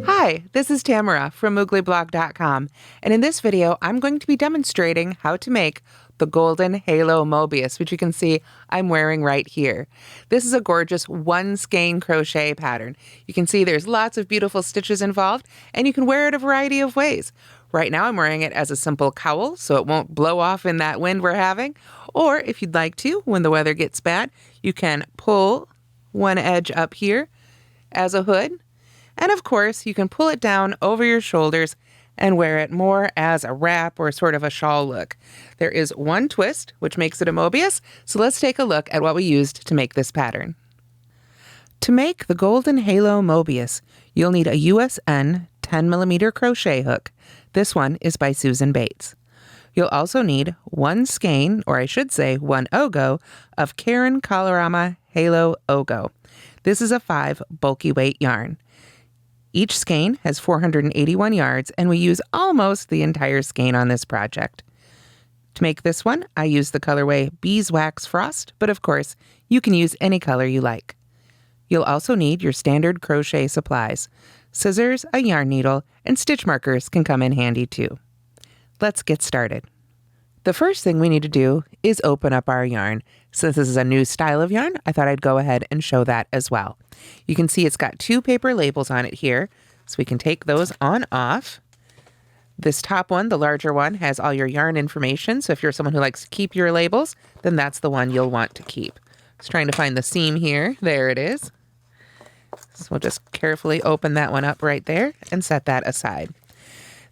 Hi, this is Tamara from mooglyblog.com, and in this video I'm going to be demonstrating how to make the Golden Halo Mobius, which you can see I'm wearing right here. This is a gorgeous one skein crochet pattern. You can see there's lots of beautiful stitches involved, and you can wear it a variety of ways. Right now I'm wearing it as a simple cowl so it won't blow off in that wind we're having, or if you'd like to, when the weather gets bad, you can pull one edge up here as a hood. And of course, you can pull it down over your shoulders and wear it more as a wrap or sort of a shawl look. There is one twist, which makes it a Mobius, so let's take a look at what we used to make this pattern. To make the Golden Halo Mobius, you'll need a USN 10mm crochet hook. This one is by Susan Bates. You'll also need one skein, or I should say one O'Go, of Caron Colorama Halo O'Go. This is a 5 bulky weight yarn. Each skein has 481 yards, and we use almost the entire skein on this project. To make this one, I use the colorway Beeswax Frost, but of course, you can use any color you like. You'll also need your standard crochet supplies. Scissors, a yarn needle, and stitch markers can come in handy too. Let's get started. The first thing we need to do is open up our yarn. Since this is a new style of yarn, I thought I'd go ahead and show that as well. You can see it's got 2 paper labels on it here, so we can take those on off. This top one, the larger one, has all your yarn information, so if you're someone who likes to keep your labels, then that's the one you'll want to keep. Just trying to find the seam here. There it is. So we'll just carefully open that one up right there and set that aside.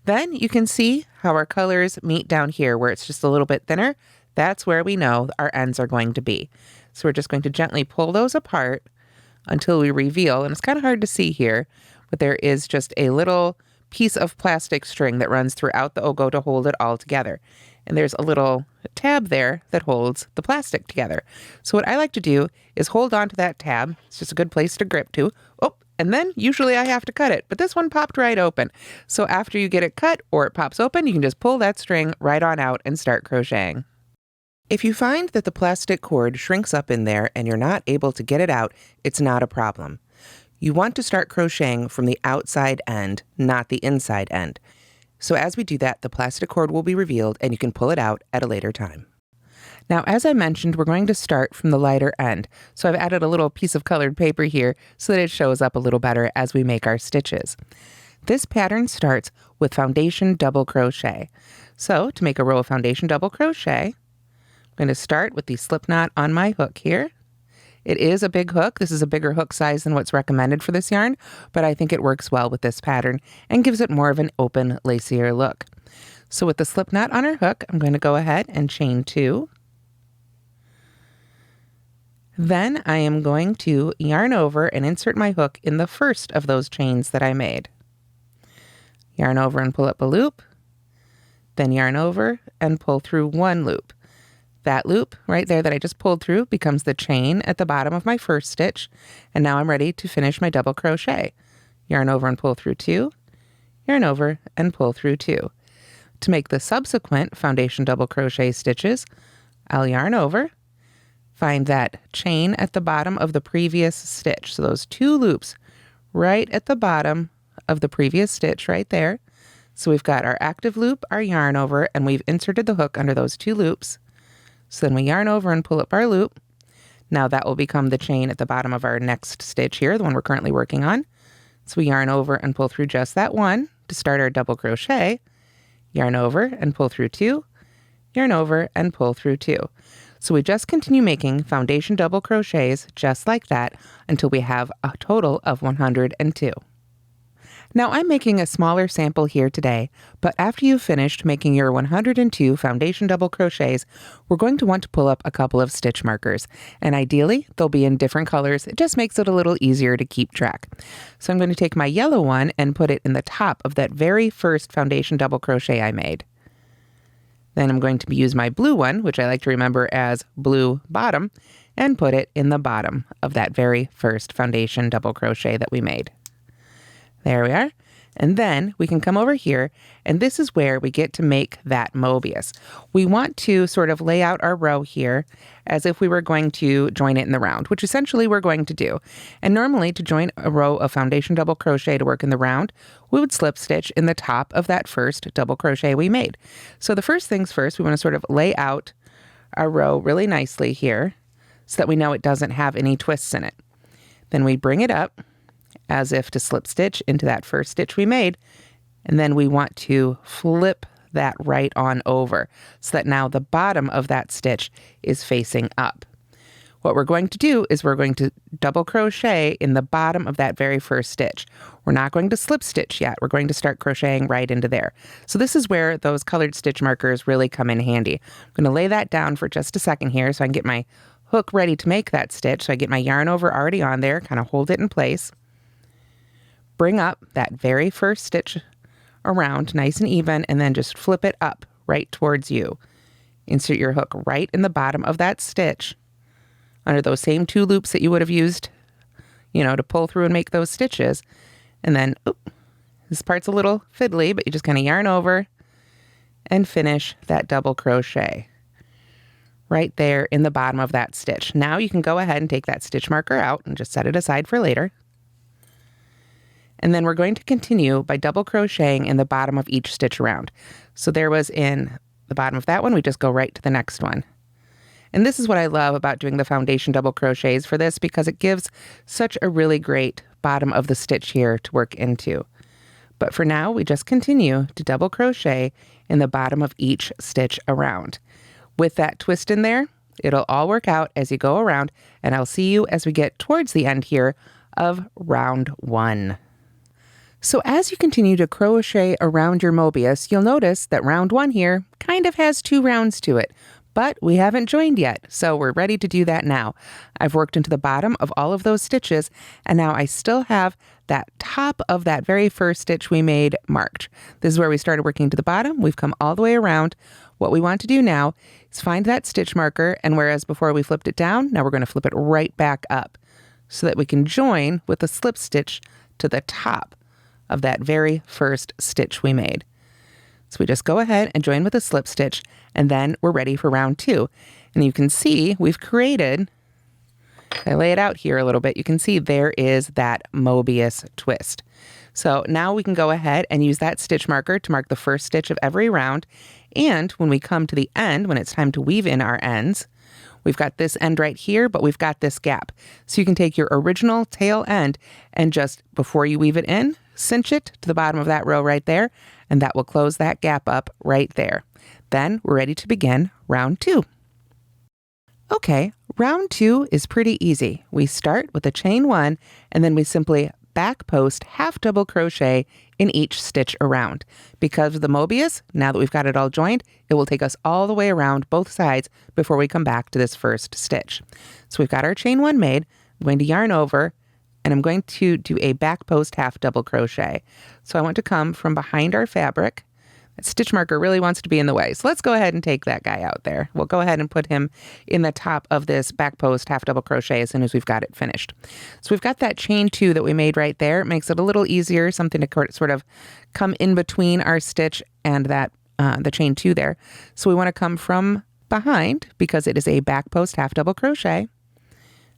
Then you can see how our colors meet down here where it's just a little bit thinner. That's where we know our ends are going to be. So we're just going to gently pull those apart until we reveal, and it's kind of hard to see here, but there is just a little piece of plastic string that runs throughout the O'Go to hold it all together. And there's a little tab there that holds the plastic together. So what I like to do is hold on to that tab. It's just a good place to grip to. Oh, and then usually I have to cut it, but this one popped right open. So after you get it cut or it pops open, you can just pull that string right on out and start crocheting. If you find that the plastic cord shrinks up in there and you're not able to get it out, it's not a problem. You want to start crocheting from the outside end, not the inside end. So as we do that, the plastic cord will be revealed and you can pull it out at a later time. Now, as I mentioned, we're going to start from the lighter end. So I've added a little piece of colored paper here so that it shows up a little better as we make our stitches. This pattern starts with foundation double crochet. So to make a row of foundation double crochet, I'm going to start with the slip knot on my hook here. It is a big hook. This is a bigger hook size than what's recommended for this yarn, but I think it works well with this pattern and gives it more of an open, lacier look. So with the slip knot on our hook, I'm going to go ahead and chain 2. Then I am going to yarn over and insert my hook in the first of those chains that I made. Yarn over and pull up a loop, then yarn over and pull through 1 loop. That loop right there that I just pulled through becomes the chain at the bottom of my first stitch, and now I'm ready to finish my double crochet. Yarn over and pull through 2, yarn over and pull through 2. To make the subsequent foundation double crochet stitches, I'll yarn over, find that chain at the bottom of the previous stitch. So those 2 loops right at the bottom of the previous stitch right there. So we've got our active loop, our yarn over, and we've inserted the hook under those 2 loops. So then we yarn over and pull up our loop. Now that will become the chain at the bottom of our next stitch here, the one we're currently working on. So we yarn over and pull through just that one to start our double crochet. Yarn over and pull through 2. Yarn over and pull through 2. So we just continue making foundation double crochets just like that until we have a total of 102. Now I'm making a smaller sample here today, but after you've finished making your 102 foundation double crochets, we're going to want to pull up a couple of stitch markers, and ideally they'll be in different colors. It just makes it a little easier to keep track. So I'm going to take my yellow one and put it in the top of that very first foundation double crochet I made. Then I'm going to use my blue one, which I like to remember as blue bottom, and put it in the bottom of that very first foundation double crochet that we made. There we are. And then we can come over here, and this is where we get to make that Mobius. We want to sort of lay out our row here as if we were going to join it in the round, which essentially we're going to do. And normally to join a row of foundation double crochet to work in the round, we would slip stitch in the top of that first double crochet we made. So the first things first, we want to sort of lay out our row really nicely here so that we know it doesn't have any twists in it. Then we bring it up as if to slip stitch into that first stitch we made, and then we want to flip that right on over so that now the bottom of that stitch is facing up. What we're going to do is we're going to double crochet in the bottom of that very first stitch. We're not going to slip stitch yet. We're going to start crocheting right into there. So this is where those colored stitch markers really come in handy. I'm going to lay that down for just a second here so I can get my hook ready to make that stitch. So I get my yarn over already on there, kind of hold it in place. Bring up that very first stitch around nice and even, and then just flip it up right towards you. Insert your hook right in the bottom of that stitch under those same 2 loops that you would have used, to pull through and make those stitches. And then, this part's a little fiddly, but you just kind of yarn over and finish that double crochet right there in the bottom of that stitch. Now you can go ahead and take that stitch marker out and just set it aside for later. And then we're going to continue by double crocheting in the bottom of each stitch around. So there was in the bottom of that one, we just go right to the next one. And this is what I love about doing the foundation double crochets for this, because it gives such a really great bottom of the stitch here to work into. But for now, we just continue to double crochet in the bottom of each stitch around. With that twist in there, it'll all work out as you go around, and I'll see you as we get towards the end here of round 1. So as you continue to crochet around your Mobius, you'll notice that round 1 here kind of has 2 rounds to it, but we haven't joined yet, so we're ready to do that now. I've worked into the bottom of all of those stitches, and now I still have that top of that very first stitch we made marked. This is where we started working to the bottom. We've come all the way around. What we want to do now is find that stitch marker, and whereas before we flipped it down, now we're going to flip it right back up so that we can join with a slip stitch to the top of that very first stitch we made. So we just go ahead and join with a slip stitch, and then we're ready for round 2. And you can see we've created, I lay it out here a little bit, you can see there is that Mobius twist. So now we can go ahead and use that stitch marker to mark the first stitch of every round. And when we come to the end, when it's time to weave in our ends, we've got this end right here, but we've got this gap. So you can take your original tail end and just, before you weave it in, cinch it to the bottom of that row right there, and that will close that gap up right there. Then we're ready to begin round 2. Okay, round 2 is pretty easy. We start with a chain 1, and then we simply back post half double crochet in each stitch around. Because of the Mobius, now that we've got it all joined, it will take us all the way around both sides before we come back to this first stitch. So we've got our chain 1 made. I'm going to yarn over, and I'm going to do a back post half double crochet. So I want to come from behind our fabric. That stitch marker really wants to be in the way. So let's go ahead and take that guy out there. We'll go ahead and put him in the top of this back post half double crochet as soon as we've got it finished. So we've got that chain 2 that we made right there. It makes it a little easier, something to sort of come in between our stitch and that the chain 2 there. So we want to come from behind, because it is a back post half double crochet.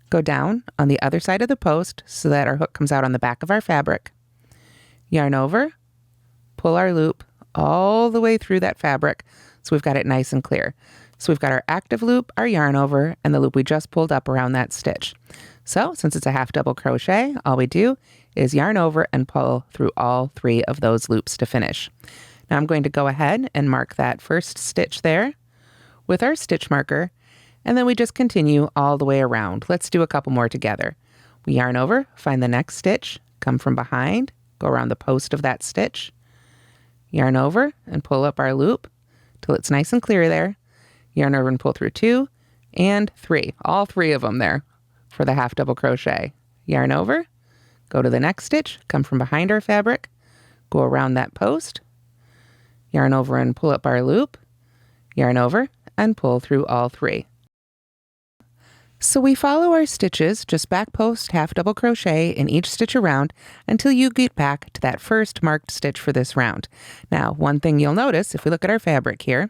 Go down on the other side of the post so that our hook comes out on the back of our fabric. Yarn over, pull our loop all the way through that fabric so we've got it nice and clear. So we've got our active loop, our yarn over, and the loop we just pulled up around that stitch. So since it's a half double crochet, all we do is yarn over and pull through all 3 of those loops to finish. Now I'm going to go ahead and mark that first stitch there with our stitch marker, and then we just continue all the way around. Let's do a couple more together. We yarn over, find the next stitch, come from behind, go around the post of that stitch, yarn over and pull up our loop till it's nice and clear there. Yarn over and pull through 2 and 3, all 3 of them there for the half double crochet. Yarn over, go to the next stitch, come from behind our fabric, go around that post, yarn over and pull up our loop, yarn over and pull through all 3. So we follow our stitches, just back post half double crochet in each stitch around until you get back to that first marked stitch for this round. Now, one thing you'll notice if we look at our fabric here,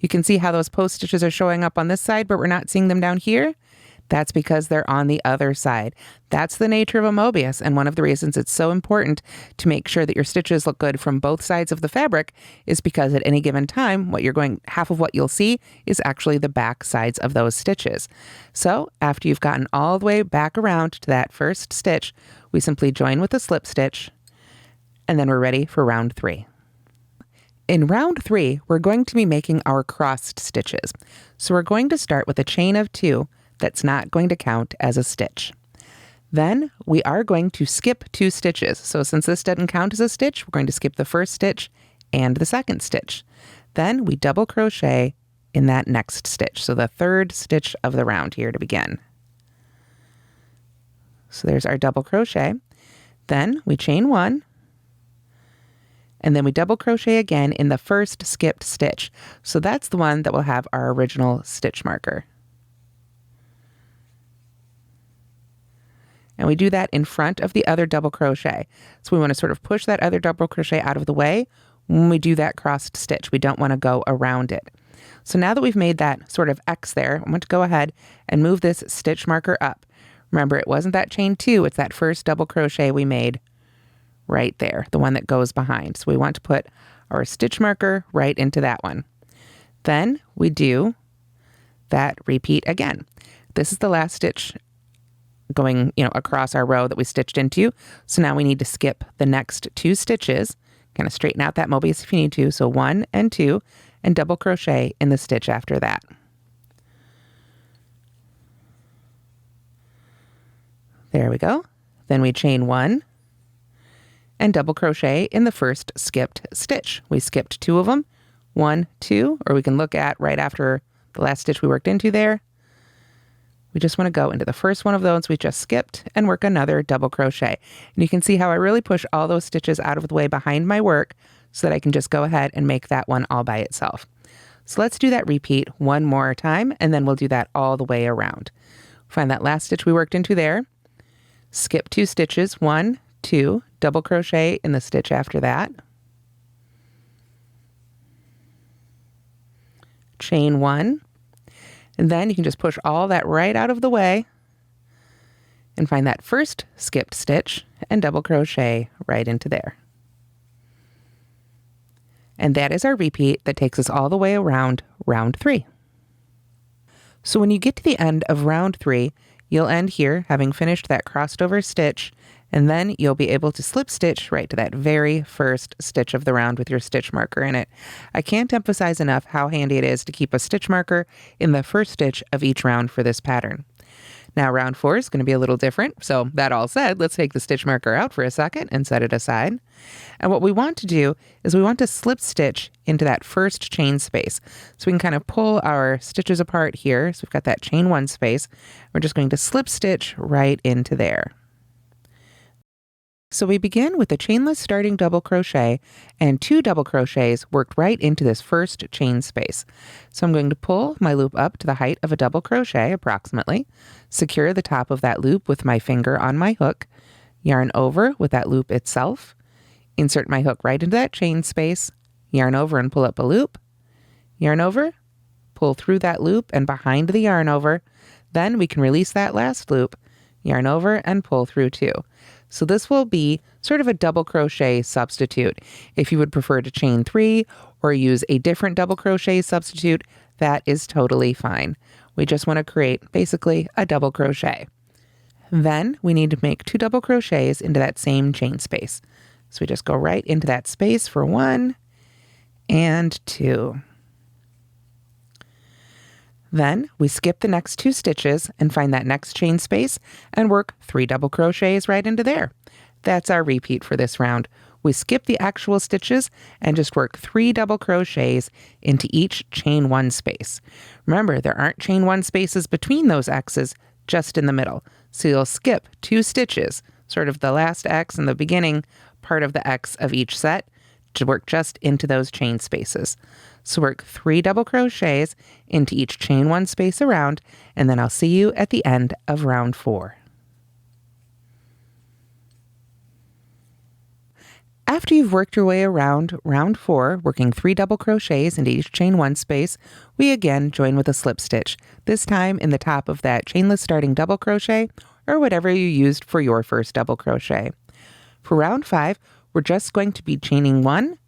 you can see how those post stitches are showing up on this side, but we're not seeing them down here. That's because they're on the other side. That's the nature of a Mobius, and one of the reasons it's so important to make sure that your stitches look good from both sides of the fabric is because at any given time, half of what you'll see is actually the back sides of those stitches. So after you've gotten all the way back around to that first stitch, we simply join with a slip stitch, and then we're ready for round 3. In round 3, we're going to be making our crossed stitches. So we're going to start with a chain of 2 that's not going to count as a stitch. Then we are going to skip 2 stitches. So since this doesn't count as a stitch, we're going to skip the first stitch and the second stitch. Then we double crochet in that next stitch. So the third stitch of the round here to begin. So there's our double crochet. Then we chain 1, and then we double crochet again in the first skipped stitch. So that's the one that will have our original stitch marker. And we do that in front of the other double crochet. So we want to sort of push that other double crochet out of the way when we do that crossed stitch. We don't want to go around it. So now that we've made that sort of X there, I want to go ahead and move this stitch marker up. Remember, it wasn't that chain 2, it's that first double crochet we made right there, the one that goes behind. So we want to put our stitch marker right into that one. Then we do that repeat again. This is the last stitch going, across our row that we stitched into. So now we need to skip the next 2 stitches, kind of straighten out that Mobius if you need to. So 1 and 2, and double crochet in the stitch after that. There we go. Then we chain 1 and double crochet in the first skipped stitch. We skipped 2 of them, 1, 2, or we can look at right after the last stitch we worked into there. We just want to go into the first one of those we just skipped and work another double crochet. And you can see how I really push all those stitches out of the way behind my work so that I can just go ahead and make that one all by itself. So let's do that repeat one more time, and then we'll do that all the way around. Find that last stitch we worked into there, skip 2 stitches, 1, 2, double crochet in the stitch after that, chain 1, and then you can just push all that right out of the way and find that first skipped stitch and double crochet right into there. And that is our repeat that takes us all the way around round 3. So when you get to the end of round 3, you'll end here having finished that crossed over stitch, and then you'll be able to slip stitch right to that very first stitch of the round with your stitch marker in it. I can't emphasize enough how handy it is to keep a stitch marker in the first stitch of each round for this pattern. Now round 4 is going to be a little different, so that all said, let's take the stitch marker out for a second and set it aside. And what we want to do is we want to slip stitch into that first chain space. So we can kind of pull our stitches apart here. So we've got that chain 1 space. We're just going to slip stitch right into there. So we begin with a chainless starting double crochet and 2 double crochets worked right into this first chain space. So I'm going to pull my loop up to the height of a double crochet approximately, secure the top of that loop with my finger on my hook, yarn over with that loop itself, insert my hook right into that chain space, yarn over and pull up a loop, yarn over, pull through that loop and behind the yarn over, then we can release that last loop, yarn over and pull through 2. So this will be sort of a double crochet substitute. If you would prefer to chain 3 or use a different double crochet substitute, that is totally fine. We just want to create basically a double crochet. Then we need to make 2 double crochets into that same chain space. So we just go right into that space for 1 and 2. Then we skip the next 2 stitches and find that next chain space and work 3 double crochets right into there. That's our repeat for this round. We skip the actual stitches and just work 3 double crochets into each chain 1 space. Remember, there aren't chain 1 spaces between those X's, just in the middle. So you'll skip 2 stitches, sort of the last X and the beginning part of the X of each set, to work just into those chain spaces. So work 3 double crochets into each chain 1 space around, and then I'll see you at the end of round 4. After you've worked your way around round 4, working 3 double crochets into each chain 1 space, we again join with a slip stitch, this time in the top of that chainless starting double crochet or whatever you used for your first double crochet. For round 5, we're just going to be chaining 1,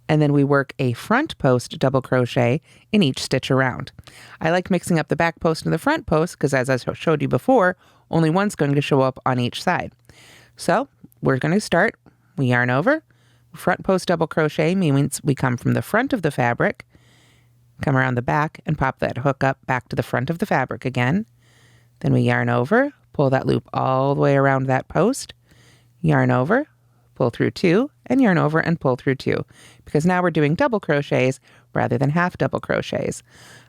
and then we work a front post double crochet in each stitch around. I like mixing up the back post and the front post because, as I showed you before, only one's going to show up on each side. So we're going to start. We yarn over. Front post double crochet means we come from the front of the fabric, come around the back, and pop that hook up back to the front of the fabric again. Then we yarn over, pull that loop all the way around that post, yarn over, pull through 2, and yarn over and pull through 2, because now we're doing double crochets rather than half double crochets.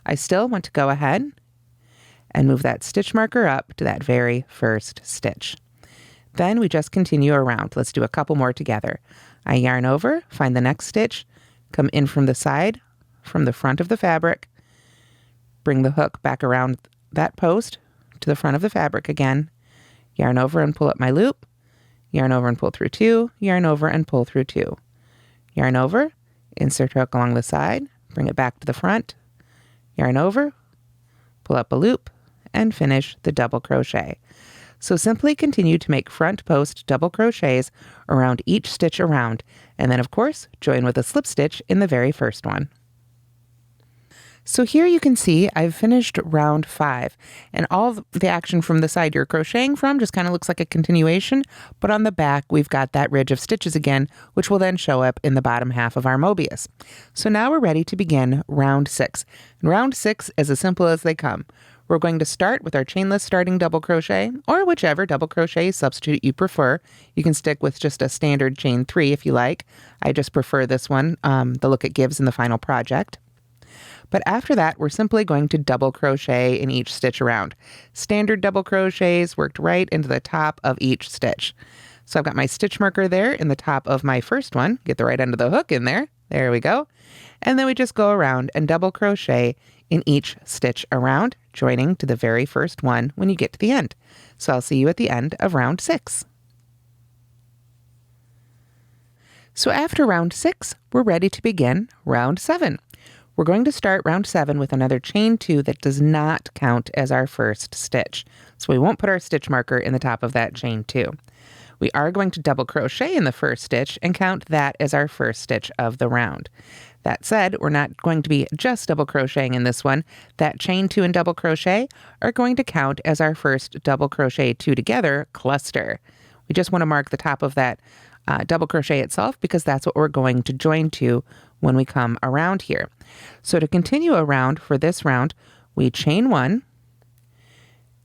I still want to go ahead and move that stitch marker up to that very first stitch. Then we just continue around. Let's do a couple more together. I yarn over, find the next stitch, come in from the side, from the front of the fabric, bring the hook back around that post to the front of the fabric again, yarn over and pull up my loop, yarn over and pull through 2, yarn over and pull through 2. Yarn over, insert hook along the side, bring it back to the front, yarn over, pull up a loop, and finish the double crochet. So simply continue to make front post double crochets around each stitch around, and then of course join with a slip stitch in the very first one. So here you can see I've finished round 5, and all the action from the side you're crocheting from just kind of looks like a continuation, but on the back we've got that ridge of stitches again, which will then show up in the bottom half of our Mobius. So now we're ready to begin round 6. And round 6 is as simple as they come. We're going to start with our chainless starting double crochet, or whichever double crochet substitute you prefer. You can stick with just a standard chain 3 if you like. I just prefer this one, the look it gives in the final project. But after that, we're simply going to double crochet in each stitch around. Standard double crochets worked right into the top of each stitch. So I've got my stitch marker there in the top of my first one. Get the right end of the hook in there. There we go. And then we just go around and double crochet in each stitch around, joining to the very first one when you get to the end. So I'll see you at the end of round 6. So after round 6, we're ready to begin round 7. We're going to start round 7 with another chain 2 that does not count as our first stitch. So we won't put our stitch marker in the top of that chain 2. We are going to double crochet in the first stitch and count that as our first stitch of the round. That said, we're not going to be just double crocheting in this one. That chain 2 and double crochet are going to count as our first double crochet 2 together cluster. We just want to mark the top of that double crochet itself because that's what we're going to join to when we come around here. So to continue around for this round, we chain 1,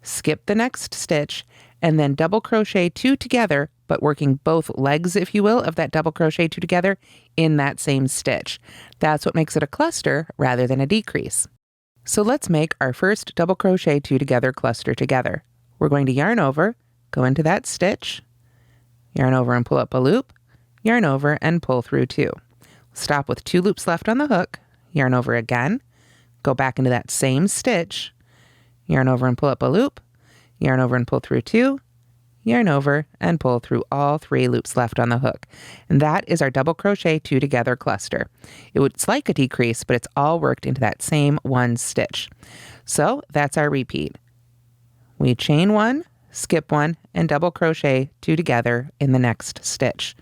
skip the next stitch, and then double crochet 2 together, but working both legs, if you will, of that double crochet 2 together in that same stitch. That's what makes it a cluster rather than a decrease. So let's make our first double crochet 2 together cluster together. We're going to yarn over, go into that stitch, yarn over and pull up a loop, yarn over and pull through 2. Stop with 2 loops left on the hook, yarn over again, go back into that same stitch, yarn over and pull up a loop, yarn over and pull through 2, yarn over and pull through all 3 loops left on the hook. And that is our double crochet 2 together cluster. It's like a decrease, but it's all worked into that same one stitch. So that's our repeat. We chain 1, skip 1, and double crochet 2 together in the next stitch.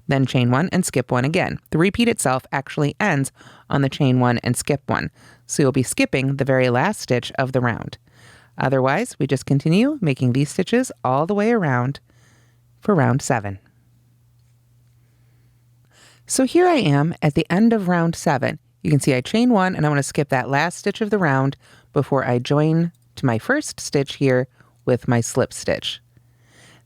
Then chain 1 and skip 1 again. The repeat itself actually ends on the chain 1 and skip 1. So you'll be skipping the very last stitch of the round. Otherwise, we just continue making these stitches all the way around for round 7. So here I am at the end of round 7. You can see I chain 1 and I want to skip that last stitch of the round before I join to my first stitch here with my slip stitch.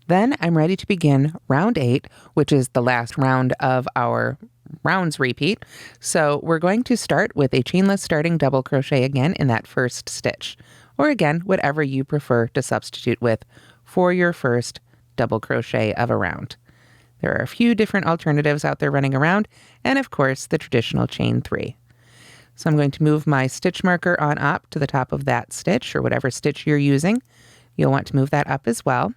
Then I'm ready to begin round 8, which is the last round of our rounds repeat. So we're going to start with a chainless starting double crochet again in that first stitch, or again, whatever you prefer to substitute with for your first double crochet of a round. There are a few different alternatives out there running around, and of course, the traditional chain 3. So I'm going to move my stitch marker on up to the top of that stitch, or whatever stitch you're using. You'll want to move that up as well.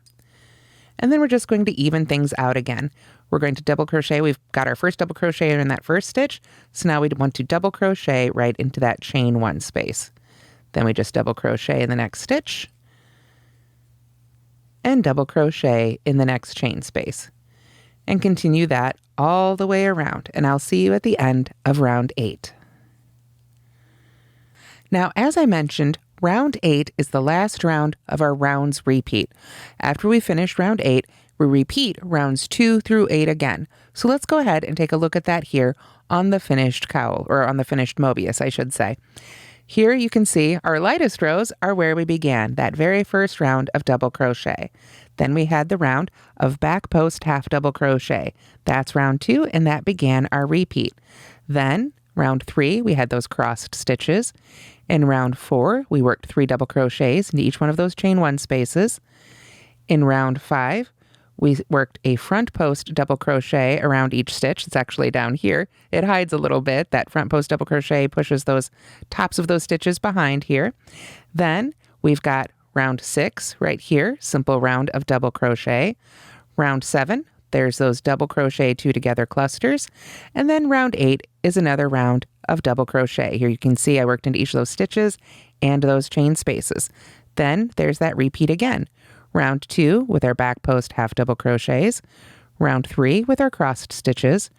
And then we're just going to even things out again. We're going to double crochet. We've got our first double crochet in that first stitch. So now we want to double crochet right into that chain 1 space. Then we just double crochet in the next stitch and double crochet in the next chain space. And continue that all the way around. And I'll see you at the end of round 8. Now, as I mentioned, round 8 is the last round of our rounds repeat. After we finish round 8, we repeat rounds 2 through 8 again. So let's go ahead and take a look at that here on the finished cowl, or on the finished Mobius, I should say. Here you can see our lightest rows are where we began, that very first round of double crochet. Then we had the round of back post half double crochet. That's round 2, and that began our repeat. Then round 3, we had those crossed stitches. In round 4, we worked 3 double crochets into each one of those chain 1 spaces. In round 5, we worked a front post double crochet around each stitch. It's actually down here. It hides a little bit. That front post double crochet pushes those tops of those stitches behind here. Then we've got round 6 right here, simple round of double crochet. Round 7, there's those double crochet 2 together clusters. And then round 8 is another round of double crochet. Here you can see I worked into each of those stitches and those chain spaces. Then there's that repeat again. Round 2 with our back post half double crochets. Round 3 with our crossed stitches.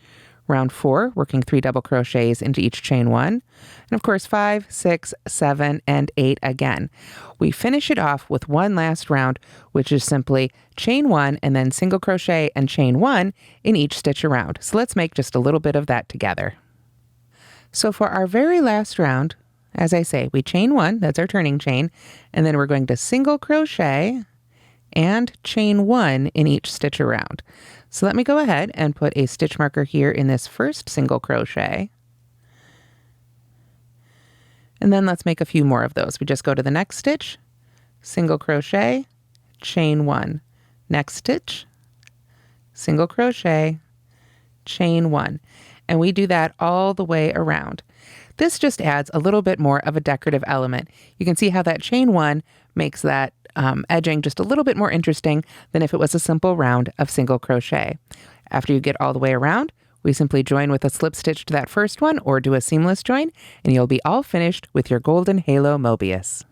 Round 4 working 3 double crochets into each chain 1. And of course 5, 6, 7, and 8 again. We finish it off with one last round, which is simply chain 1 and then single crochet and chain 1 in each stitch around. So let's make just a little bit of that together. So for our very last round, as I say, we chain 1, that's our turning chain, and then we're going to single crochet and chain 1 in each stitch around. So let me go ahead and put a stitch marker here in this first single crochet. And then let's make a few more of those. We just go to the next stitch, single crochet, chain 1. Next stitch, single crochet, chain 1. And we do that all the way around. This just adds a little bit more of a decorative element. You can see how that chain 1 makes that edging just a little bit more interesting than if it was a simple round of single crochet. After you get all the way around, we simply join with a slip stitch to that first one or do a seamless join, and you'll be all finished with your Golden Halo Mobius.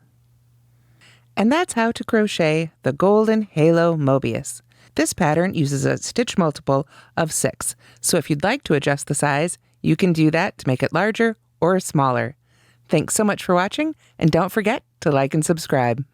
And that's how to crochet the Golden Halo Mobius. This pattern uses a stitch multiple of 6, so if you'd like to adjust the size, you can do that to make it larger or smaller. Thanks so much for watching, and don't forget to like and subscribe.